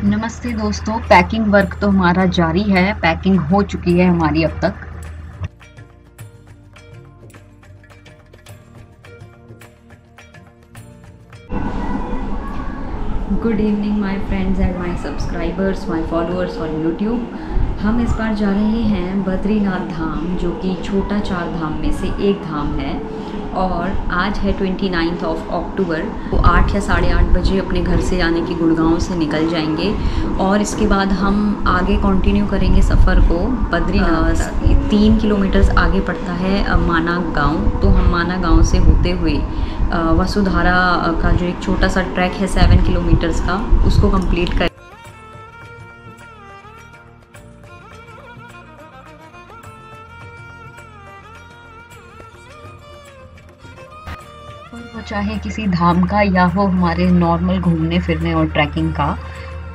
नमस्ते दोस्तों, packing work तो हमारा जारी है। पैकिंग हो चुकी है हमारी अब तक। Good evening my friends and my subscribers, my followers on YouTube. हम इस बार जा रहे हैं बद्रीनाथ धाम, जो कि छोटा 4 धाम में से एक धाम है। और आज है 29 अक्टूबर। तो 8 या 8:30 बजे अपने घर से यानी कि गुड़गांव से निकल जाएंगे और इसके बाद हम आगे कंटिन्यू करेंगे सफ़र को। बद्रीनाथ 3 किलोमीटर आगे पड़ता है माना गांव। तो हम माना गांव से होते हुए वसुधारा का जो एक छोटा सा ट्रैक है 7 किलोमीटर्स का, उसको कंप्लीट कर। और वो चाहे किसी धाम का या हो हमारे नॉर्मल घूमने फिरने और ट्रैकिंग का।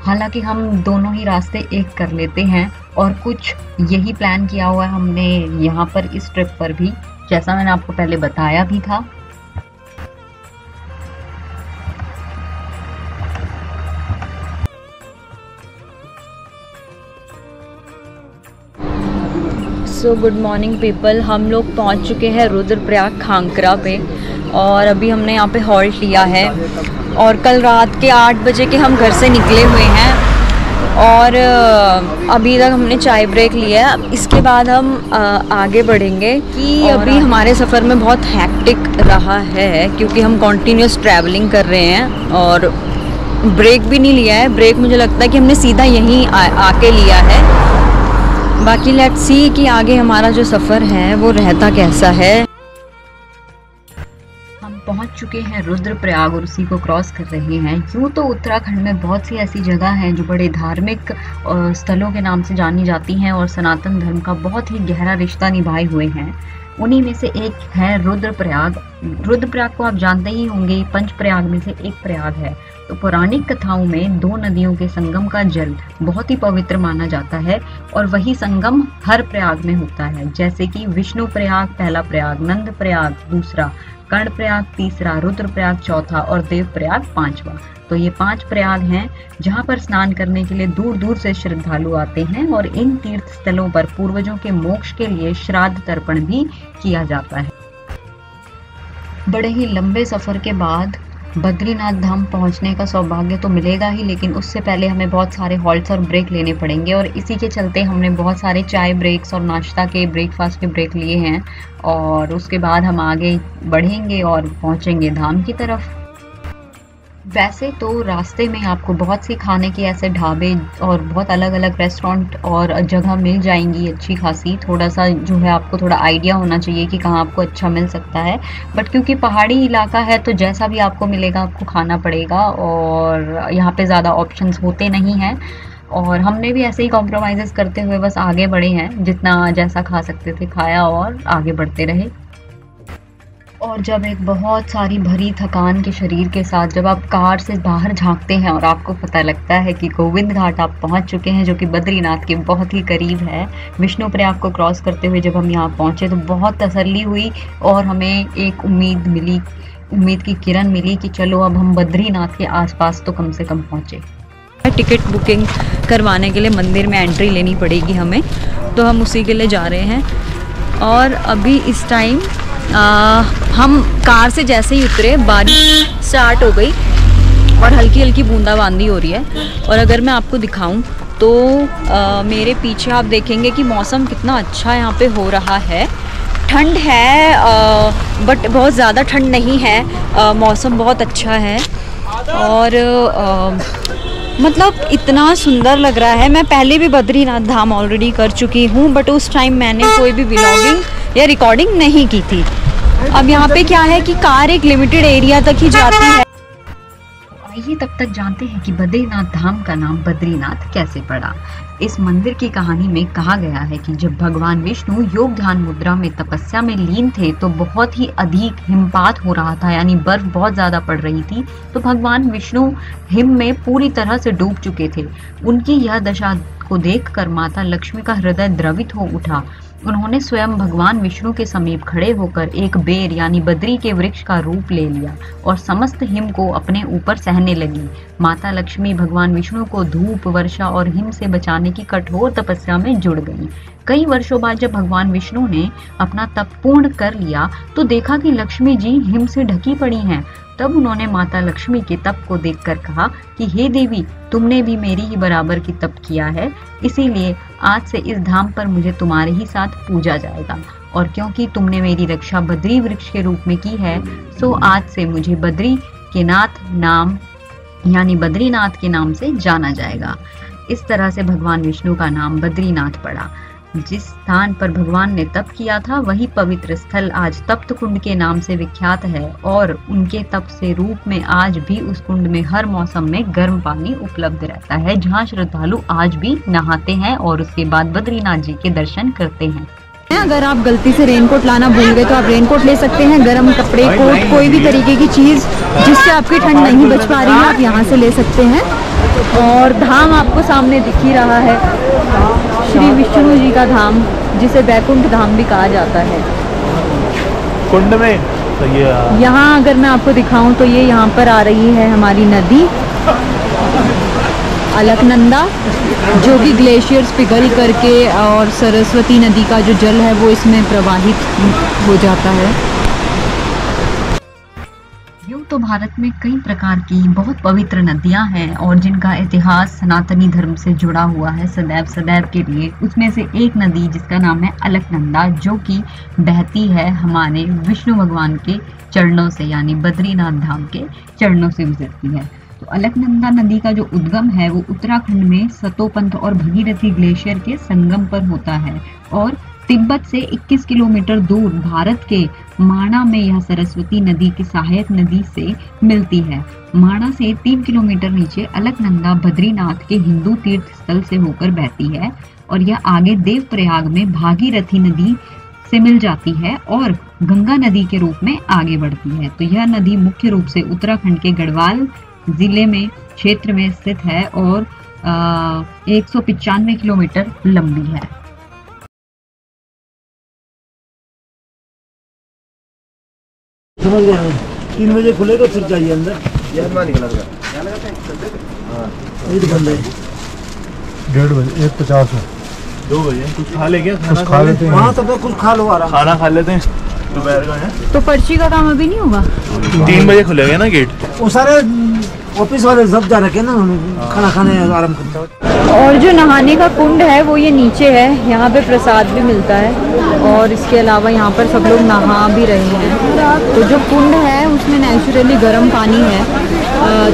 हालांकि हम दोनों ही रास्ते एक कर लेते हैं और कुछ यही प्लान किया हुआ है हमने यहाँ पर इस ट्रिप पर भी, जैसा मैंने आपको पहले बताया भी था। सो गुड मॉर्निंग पीपल, हम लोग पहुँच चुके हैं रुद्रप्रयाग खांकरा पे और अभी हमने यहाँ पे हॉल्ट लिया है। और कल रात के 8 बजे के हम घर से निकले हुए हैं और अभी तक हमने चाय ब्रेक लिया है। इसके बाद हम आगे बढ़ेंगे कि अभी हमारे सफ़र में बहुत हैक्टिक रहा है क्योंकि हम कॉन्टीन्यूस ट्रैवलिंग कर रहे हैं और ब्रेक भी नहीं लिया है। ब्रेक मुझे लगता है कि हमने सीधा यहीं आके लिया है। बाकी लेट्स सी कि आगे हमारा जो सफ़र है वो रहता कैसा है। हम पहुंच चुके हैं रुद्रप्रयाग और उसी को क्रॉस कर रहे हैं। यूँ तो उत्तराखंड में बहुत सी ऐसी जगह हैं जो बड़े धार्मिक स्थलों के नाम से जानी जाती हैं और सनातन धर्म का बहुत ही गहरा रिश्ता निभाए हुए हैं। उन्हीं में से एक है रुद्रप्रयाग। रुद्रप्रयाग को आप जानते ही होंगे, पंचप्रयाग में से एक प्रयाग है। तो पौराणिक कथाओं में 2 नदियों के संगम का जल बहुत ही पवित्र माना जाता है और वही संगम हर प्रयाग में होता है, जैसे कि विष्णु प्रयाग पहला प्रयाग, नंद प्रयाग दूसरा, कर्ण प्रयाग तीसरा, रुद्रप्रयाग चौथा और देव प्रयाग 5वां। तो ये 5 प्रयाग हैं जहाँ पर स्नान करने के लिए दूर दूर से श्रद्धालु आते हैं और इन तीर्थ स्थलों पर पूर्वजों के मोक्ष के लिए श्राद्ध तर्पण भी किया जाता है। बड़े ही लंबे सफर के बाद बद्रीनाथ धाम पहुंचने का सौभाग्य तो मिलेगा ही, लेकिन उससे पहले हमें बहुत सारे हॉल्ट्स और ब्रेक लेने पड़ेंगे और इसी के चलते हमने बहुत सारे चाय ब्रेक्स और नाश्ता के ब्रेकफास्ट के ब्रेक लिए हैं। और उसके बाद हम आगे बढ़ेंगे और पहुंचेंगे धाम की तरफ। वैसे तो रास्ते में आपको बहुत सी खाने के ऐसे ढाबे और बहुत अलग अलग रेस्टोरेंट और जगह मिल जाएंगी अच्छी खासी। थोड़ा सा जो है आपको थोड़ा आइडिया होना चाहिए कि कहाँ आपको अच्छा मिल सकता है, बट क्योंकि पहाड़ी इलाका है तो जैसा भी आपको मिलेगा आपको खाना पड़ेगा और यहाँ पे ज़्यादा ऑप्शंस होते नहीं हैं। और हमने भी ऐसे ही कॉम्प्रोमाइज़ करते हुए बस आगे बढ़े हैं, जितना जैसा खा सकते थे खाया और आगे बढ़ते रहे। और जब एक बहुत सारी भरी थकान के शरीर के साथ जब आप कार से बाहर झांकते हैं और आपको पता लगता है कि गोविंद घाट आप पहुंच चुके हैं, जो कि बद्रीनाथ के बहुत ही करीब है। विष्णु प्रयाग को क्रॉस करते हुए जब हम यहाँ पहुंचे तो बहुत तसल्ली हुई और हमें एक उम्मीद की किरण मिली कि चलो अब हम बद्रीनाथ के आसपास तो कम से कम पहुँचे। टिकट बुकिंग करवाने के लिए मंदिर में एंट्री लेनी पड़ेगी हमें, तो हम उसी के लिए जा रहे हैं। और अभी इस टाइम हम कार से जैसे ही उतरे बारिश स्टार्ट हो गई और हल्की हल्की बूंदाबांदी हो रही है। और अगर मैं आपको दिखाऊं तो मेरे पीछे आप देखेंगे कि मौसम कितना अच्छा यहाँ पे हो रहा है। ठंड है बट बहुत ज़्यादा ठंड नहीं है, मौसम बहुत अच्छा है और मतलब इतना सुंदर लग रहा है। मैं पहले भी बद्रीनाथ धाम ऑलरेडी कर चुकी हूँ बट उस टाइम मैंने कोई भी व्लॉगिंग या रिकॉर्डिंग नहीं की थी। अब यहाँ पे क्या है कि कार एक लिमिटेड एरिया तक ही जाती है। आइए तब तक जानते हैं कि बद्रीनाथ धाम का नाम बद्रीनाथ कैसे पड़ा। इस मंदिर की कहानी में कहा गया है कि जब भगवान विष्णु योग ध्यान मुद्रा में तपस्या में लीन थे तो बहुत ही अधिक हिमपात हो रहा था, यानी बर्फ बहुत ज्यादा पड़ रही थी। तो भगवान विष्णु हिम में पूरी तरह से डूब चुके थे। उनकी यह दशा को देखकर माता लक्ष्मी का हृदय द्रवित हो उठा उन्होंने स्वयं भगवान विष्णु के समीप खड़े होकर एक बेर यानी बद्री के वृक्ष का रूप ले लिया और समस्त हिम को अपने ऊपर सहने लगी। माता लक्ष्मी भगवान विष्णु को धूप, वर्षा और हिम से बचाने की कठोर तपस्या में जुड़ गई। कई वर्षों बाद जब भगवान विष्णु ने अपना तप पूर्ण कर लिया तो देखा कि लक्ष्मी जी हिम से ढकी पड़ी हैं। तब उन्होंने माता लक्ष्मी के तप को देखकर कहा कि हे देवी, तुमने भी मेरी ही बराबर की तप किया है, इसीलिए आज से इस धाम पर मुझे तुम्हारे ही साथ पूजा जाएगा। और क्योंकि तुमने मेरी रक्षा बद्री वृक्ष के रूप में की है, सो आज से मुझे बद्री के नाथ नाम यानी बद्रीनाथ के नाम से जाना जाएगा। इस तरह से भगवान विष्णु का नाम बद्रीनाथ पड़ा। जिस स्थान पर भगवान ने तप किया था वही पवित्र स्थल आज तप्त कुंड के नाम से विख्यात है और उनके तप से रूप में आज भी उस कुंड में हर मौसम में गर्म पानी उपलब्ध रहता है, जहां श्रद्धालु आज भी नहाते हैं और उसके बाद बद्रीनाथ जी के दर्शन करते हैं। अगर आप गलती से रेनकोट लाना भूल गए तो आप रेनकोट ले सकते हैं। गर्म कपड़े, कोट, कोई भी तरीके की चीज़ जिससे आपकी ठंड नहीं बच पा रही है आप यहाँ से ले सकते हैं। और धाम आपको सामने दिख ही रहा है, श्री विष्णु जी का धाम, जिसे बैकुंठ धाम भी कहा जाता है। कुंड में तो ये यहाँ अगर मैं आपको दिखाऊं तो ये यहाँ पर आ रही है हमारी नदी अलकनंदा, जो कि ग्लेशियर्स पिघल करके और सरस्वती नदी का जो जल है वो इसमें प्रवाहित हो जाता है। यूं तो भारत में कई प्रकार की बहुत पवित्र नदियां हैं और जिनका इतिहास सनातनी धर्म से जुड़ा हुआ है सदैव सदैव के लिए। उसमें से एक नदी जिसका नाम है अलकनंदा, जो कि बहती है हमारे विष्णु भगवान के चरणों से यानी बद्रीनाथ धाम के चरणों से गुजरती है। तो अलकनंदा नदी का जो उद्गम है वो उत्तराखंड में सतोपंथ और भगीरथी ग्लेशियर के संगम पर होता है और तिब्बत से 21 किलोमीटर दूर भारत के माणा में यह सरस्वती नदी की सहायक नदी से मिलती है। माणा से 3 किलोमीटर नीचे अलकनंदा बद्रीनाथ के हिंदू तीर्थ स्थल से होकर बहती है और यह आगे देवप्रयाग में भागीरथी नदी से मिल जाती है और गंगा नदी के रूप में आगे बढ़ती है। तो यह नदी मुख्य रूप से उत्तराखंड के गढ़वाल जिले में क्षेत्र में स्थित है और 195 किलोमीटर लंबी है। समझ गए, 3 बजे खुलेगा फिर जाइए अंदर। ईद बंद है 1:30 बजे 1:50 में 2 बजे कुछ खा ले क्या? कुछ खा लेते हैं वहाँ तब कुछ खा लो, आराम खाना खा लेते हैं दोपहर का है। तो पर्ची का काम अभी नहीं होगा? 3 बजे खुलेगा ना गेट। वो सारे ऑफिस वाले सब जा रखे ना, खाना खाने आराम करते हैं। और जो नहाने का कुंड है वो ये नीचे है, यहाँ पे प्रसाद भी मिलता है और इसके अलावा यहाँ पर सब लोग नहा भी रहे हैं। तो जो कुंड है उसमें नेचुरली गर्म पानी है,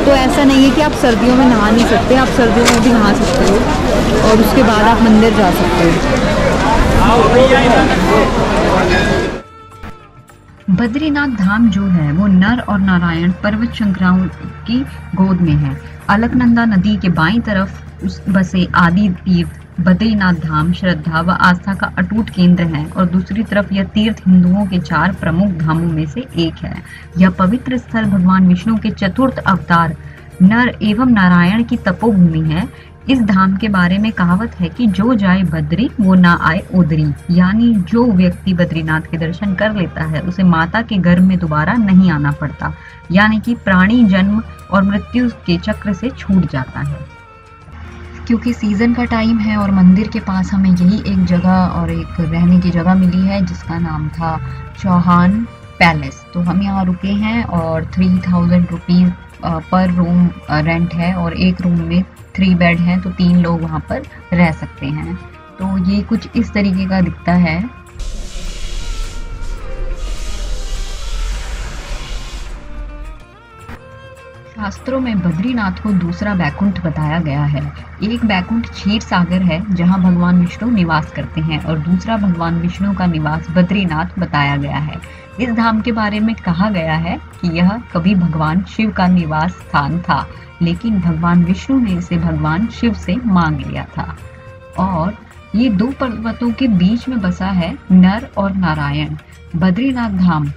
तो ऐसा नहीं है कि आप सर्दियों में नहा नहीं सकते, आप सर्दियों में भी नहा सकते हो और उसके बाद आप मंदिर जा सकते हो। बद्रीनाथ धाम जो है वो नर और नारायण पर्वत श्रृंखलाओं की गोद में है। अलकनंदा नदी के बाईं तरफ बसे आदि तीर्थ बद्रीनाथ धाम श्रद्धा व आस्था का अटूट केंद्र है और दूसरी तरफ यह तीर्थ हिंदुओं के 4 प्रमुख धामों में से एक है। यह पवित्र स्थल भगवान विष्णु के चतुर्थ अवतार नर एवं नारायण की तपोभूमि है। इस धाम के बारे में कहावत है कि जो जाए बद्री वो ना आए उदरी, यानी जो व्यक्ति बद्रीनाथ के दर्शन कर लेता है उसे माता के गर्भ में दोबारा नहीं आना पड़ता, यानी कि प्राणी जन्म और मृत्यु के चक्र से छूट जाता है। क्योंकि सीजन का टाइम है और मंदिर के पास हमें यही एक जगह और एक रहने की जगह मिली है जिसका नाम था चौहान पैलेस। तो हम यहाँ रुके हैं और 3000 रुपीज़ पर रूम रेंट है और एक रूम में 3 बेड हैं, तो 3 लोग वहाँ पर रह सकते हैं। तो ये कुछ इस तरीके का दिखता है। शास्त्रों में बद्रीनाथ को दूसरा बैकुंठ बताया गया है। एक बैकुंठ क्षीर सागर है जहां भगवान विष्णु निवास करते हैं और दूसरा भगवान विष्णु का निवास बद्रीनाथ बताया गया है। इस धाम के बारे में कहा गया है कि यह कभी भगवान शिव का निवास स्थान था, लेकिन भगवान विष्णु ने इसे भगवान शिव से मांग लिया था। और ये 2 पर्वतों के बीच में बसा है नर और नारायण। बद्रीनाथ धाम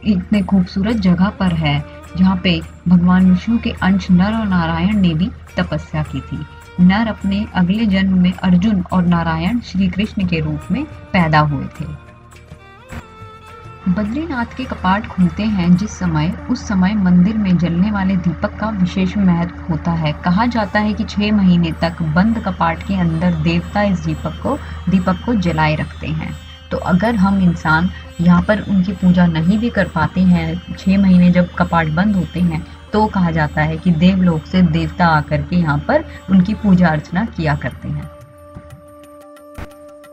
इतने खूबसूरत जगह पर है जहाँ पे भगवान विष्णु के अंश नर और नारायण ने भी तपस्या की थी। नर अपने अगले जन्म में अर्जुन और नारायण श्री कृष्ण के रूप में पैदा हुए थे। बद्रीनाथ के कपाट खुलते हैं उस समय मंदिर में जलने वाले दीपक का विशेष महत्व होता है। कहा जाता है कि 6 महीने तक बंद कपाट के अंदर देवता इस दीपक को जलाए रखते हैं। तो अगर हम इंसान यहाँ पर उनकी पूजा नहीं भी कर पाते हैं, 6 महीने जब कपाट बंद होते हैं, तो कहा जाता है कि देवलोक से देवता आकर के यहाँ पर उनकी पूजा अर्चना किया करते हैं।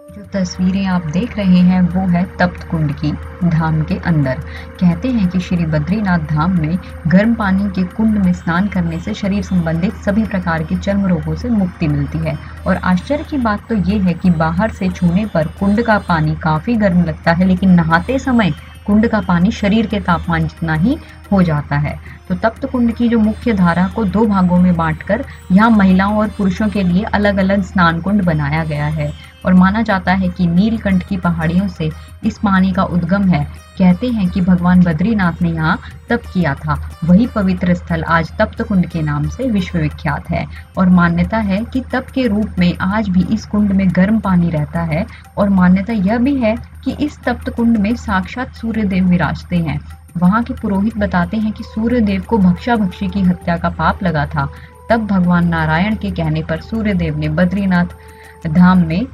जो तस्वीरें आप देख रहे हैं वो है तप्त कुंड की धाम के अंदर। कहते हैं कि श्री बद्रीनाथ धाम में गर्म पानी के कुंड में स्नान करने से शरीर संबंधित सभी प्रकार के चर्म रोगों से मुक्ति मिलती है। और आश्चर्य की बात तो ये है कि बाहर से छूने पर कुंड का पानी काफी गर्म लगता है, लेकिन नहाते समय कुंड का पानी शरीर के तापमान जितना ही हो जाता है। तो तप्त कुंड की जो मुख्य धारा को 2 भागों में बांटकर यहाँ महिलाओं और पुरुषों के लिए अलग अलग स्नान कुंड बनाया गया है। और माना जाता है कि नीलकंठ की पहाड़ियों से इस पानी का उद्गम है। कहते हैं कि भगवान बद्रीनाथ ने यहाँ तप किया था। वही पवित्र स्थल आज तप्त कुंड के नाम से विश्व विख्यात है। और मान्यता है कि तप के रूप में आज भी इस कुंड में गर्म पानी रहता है। और मान्यता यह भी है कि इस तप्त कुंड में साक्षात सूर्यदेव विराजते हैं। वहाँ के पुरोहित बताते हैं कि सूर्यदेव को भक्षी की हत्या का पाप लगा था। तब भगवान नारायण के कहने पर सूर्यदेव ने बद्रीनाथ धाम में,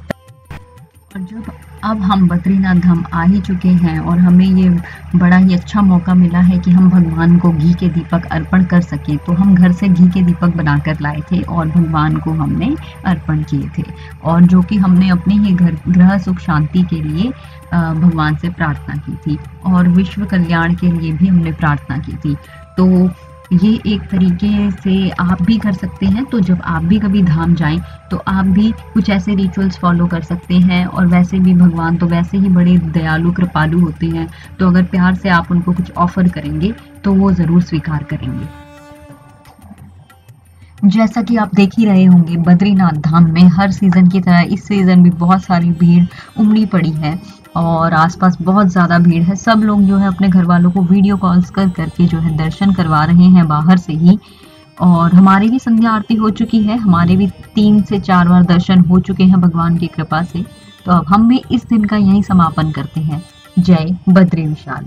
और जब अब हम बद्रीनाथ धाम आ ही चुके हैं और हमें ये बड़ा ही अच्छा मौका मिला है कि हम भगवान को घी के दीपक अर्पण कर सके, तो हम घर से घी के दीपक बनाकर लाए थे और भगवान को हमने अर्पण किए थे। और जो कि हमने अपने ही ग्रह सुख शांति के लिए भगवान से प्रार्थना की थी और विश्व कल्याण के लिए भी हमने प्रार्थना की थी। तो ये एक तरीके से आप भी कर सकते हैं। तो जब आप भी कभी धाम जाएं तो आप भी कुछ ऐसे रिचुअल्स फॉलो कर सकते हैं। और वैसे भी भगवान तो वैसे ही बड़े दयालु कृपालु होते हैं, तो अगर प्यार से आप उनको कुछ ऑफर करेंगे तो वो ज़रूर स्वीकार करेंगे। जैसा कि आप देख ही रहे होंगे, बद्रीनाथ धाम में हर सीज़न की तरह इस सीज़न भी बहुत सारी भीड़ उमड़ी पड़ी है और आसपास बहुत ज़्यादा भीड़ है। सब लोग जो है अपने घर वालों को वीडियो कॉल्स करके जो है दर्शन करवा रहे हैं बाहर से ही। और हमारी भी संध्या आरती हो चुकी है, हमारे भी 3 से 4 बार दर्शन हो चुके हैं भगवान की कृपा से। तो अब हम भी इस दिन का यही समापन करते हैं। जय बद्री विशाल।